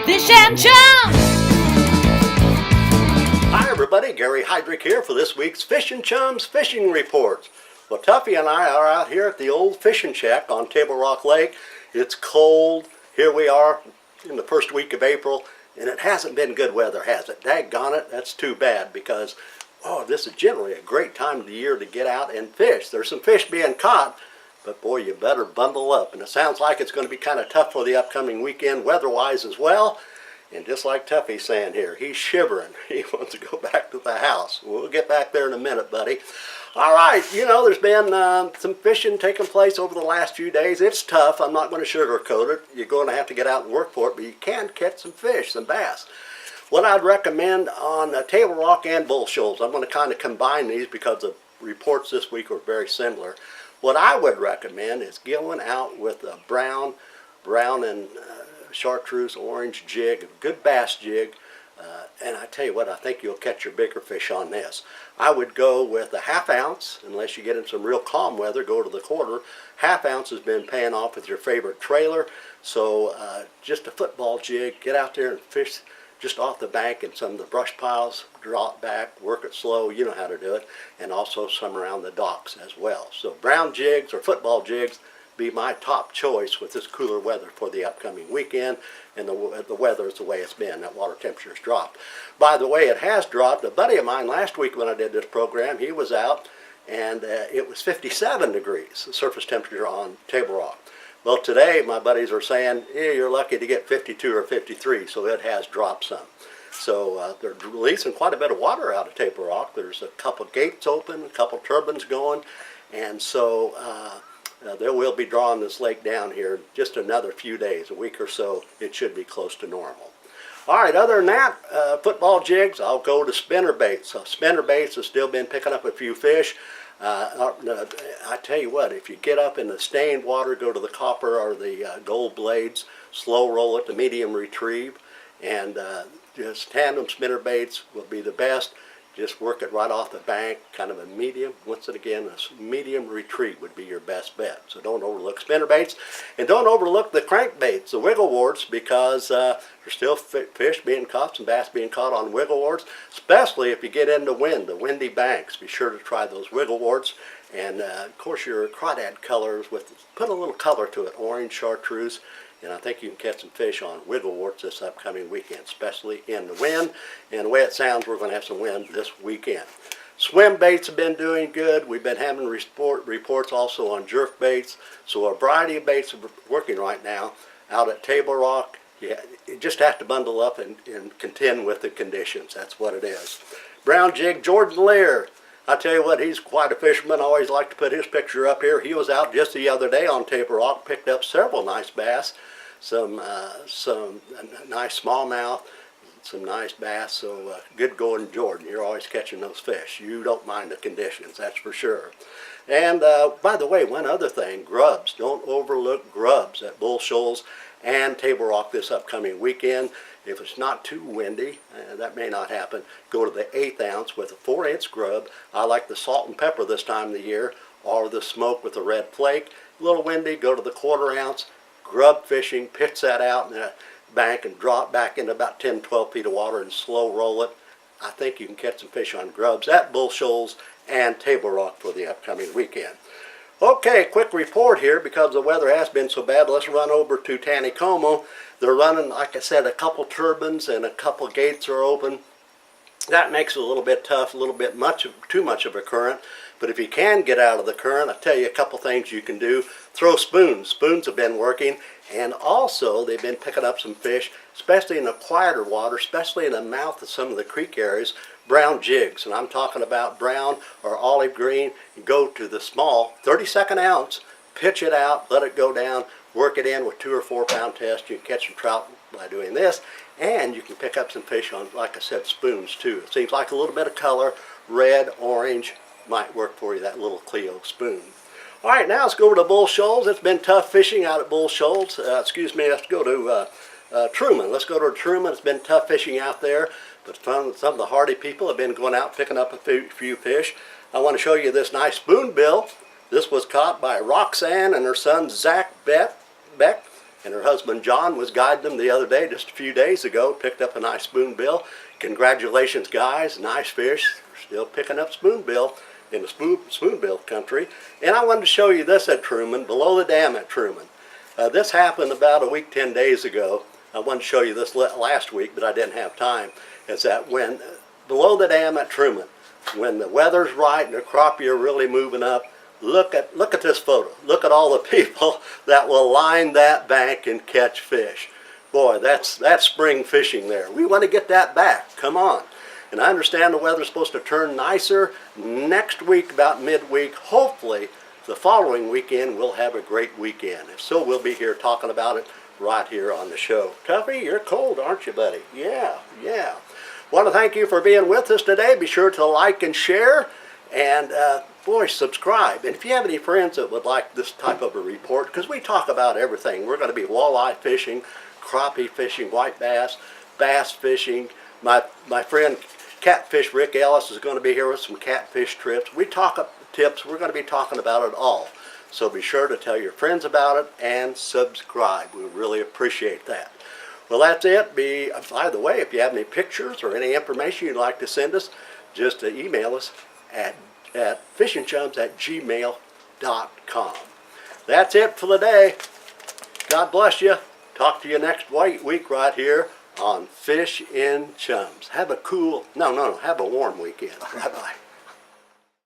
Fish and Chums! Hi everybody, Gary Heydrich here for this week's Fish and Chums Fishing Reports. Well, Tuffy and I are out here at the old fishing shack on Table Rock Lake. It's cold. Here we are in the first week of April, and it hasn't been good weather, has it? Daggone it, that's too bad because, this is generally a great time of the year to get out and fish. There's some fish being caught, but boy, you better bundle up. And it sounds like it's going to be kind of tough for the upcoming weekend weather-wise as well. And just like Tuffy's saying here, he's shivering. He wants to go back to the house. We'll get back there in a minute, buddy. All right, there's been some fishing taking place over the last few days. It's tough. I'm not going to sugarcoat it. You're going to have to get out and work for it, but you can catch some fish, some bass. What I'd recommend on Table Rock and Bull Shoals, I'm going to kind of combine these because the reports this week are very similar. What I would recommend is going out with a brown and chartreuse orange jig, a good bass jig, and I tell you what, I think you'll catch your bigger fish on this. I would go with a ½ ounce, unless you get in some real calm weather, go to the quarter. ½ ounce has been paying off with your favorite trailer, so just a football jig, get out there and fish just off the bank in some of the brush piles, drop back, work it slow, you know how to do it, and also some around the docks as well. So brown jigs or football jigs be my top choice with this cooler weather for the upcoming weekend, and the weather is the way it's been. That water temperature has dropped. By the way, it has dropped. A buddy of mine last week when I did this program, he was out and it was 57 degrees, the surface temperature on Table Rock. Well, today my buddies are saying, yeah, you're lucky to get 52 or 53, so it has dropped some. So they're releasing quite a bit of water out of Table Rock. There's a couple gates open, a couple turbines going, and so they will be drawing this lake down here just another few days, a week or so. It should be close to normal. All right, other than that, football jigs, I'll go to spinner baits. So spinner baits have still been picking up a few fish. I tell you what, if you get up in the stained water, go to the copper or the gold blades, slow roll it to medium retrieve, and just tandem spinner baits will be the best. Just work it right off the bank, kind of a medium. Once again, a medium retrieve would be your best bet. So don't overlook spinner baits, and don't overlook the crankbaits, the wiggle warts, because there's still fish being caught, some bass being caught on wiggle warts, especially if you get into the windy banks. Be sure to try those wiggle warts, and of course your crawdad colors put a little color to it, orange, chartreuse. And I think you can catch some fish on wiggle warts this upcoming weekend, especially in the wind. And the way it sounds, we're going to have some wind this weekend. Swim baits have been doing good. We've been having reports also on jerk baits. So a variety of baits are working right now out at Table Rock. You just have to bundle up and contend with the conditions. That's what it is. Brown jig, Jordan Lear. I tell you what, he's quite a fisherman. I always like to put his picture up here. He was out just the other day on Table Rock, picked up several nice bass, some nice smallmouth, some nice bass. So good going, Jordan. You're always catching those fish. You don't mind the conditions, that's for sure. And by the way, one other thing, grubs. Don't overlook grubs at Bull Shoals and Table Rock this upcoming weekend. If it's not too windy, that may not happen, go to the 1/8 ounce with a 4-inch grub. I like the salt and pepper this time of the year, or the smoke with the red flake. A little windy, go to the 1/4 ounce. Grub fishing, pitch that out in the bank and drop back into about 10-12 feet of water and slow roll it. I think you can catch some fish on grubs at Bull Shoals and Table Rock for the upcoming weekend. Okay, quick report here because the weather has been so bad. Let's run over to Taneycomo. They're running, like I said, a couple turbines and a couple gates are open. That makes it a little bit tough, a little bit too much of a current. But if you can get out of the current, I'll tell you a couple things you can do. Throw spoons. Spoons have been working. And also, they've been picking up some fish, especially in the quieter water, especially in the mouth of some of the creek areas, brown jigs. And I'm talking about brown or olive green. You go to the small 32nd ounce, pitch it out, let it go down, work it in with 2 or 4 pound test. You can catch some trout by doing this. And you can pick up some fish on, like I said, spoons too. It seems like a little bit of color, red, orange, might work for you, that little Clio spoon. All right, now let's go over to Bull Shoals. It's been tough fishing out at Bull Shoals. Let's go to Truman. Let's go to Truman. It's been tough fishing out there, but some of the hardy people have been going out picking up a few fish. I want to show you this nice spoonbill. This was caught by Roxanne and her son Zach Beck. and her husband John was guiding them the other day, just a few days ago, picked up a nice spoonbill. Congratulations, guys, nice fish. Still picking up spoonbill in the spoonbill country. And I wanted to show you this at Truman, below the dam at Truman. This happened about a week, 10 days ago. I wanted to show you this last week, but I didn't have time. It's that when below the dam at Truman, when the weather's right and the crappie are really moving up, look at this photo. Look at all the people that will line that bank and catch fish. Boy, that's spring fishing there. We want to get that back. Come on. And I understand the weather's supposed to turn nicer next week, about midweek. Hopefully, the following weekend, we'll have a great weekend. If so, we'll be here talking about it right here on the show. Tuffy, you're cold, aren't you, buddy? Yeah. Want to thank you for being with us today. Be sure to like and share, and boy, subscribe. And if you have any friends that would like this type of a report, because we talk about everything. We're going to be walleye fishing, crappie fishing, white bass, bass fishing. My friend Catfish Rick Ellis is going to be here with some catfish tips. We're going to be talking about it all. So be sure to tell your friends about it and subscribe. We really appreciate that. Well, that's it. By the way, if you have any pictures or any information you'd like to send us, just email us at fishingchums@gmail.com. That's it for the day. God bless you. Talk to you next week right here on Fish in Chums. Have a have a warm weekend. Bye-bye.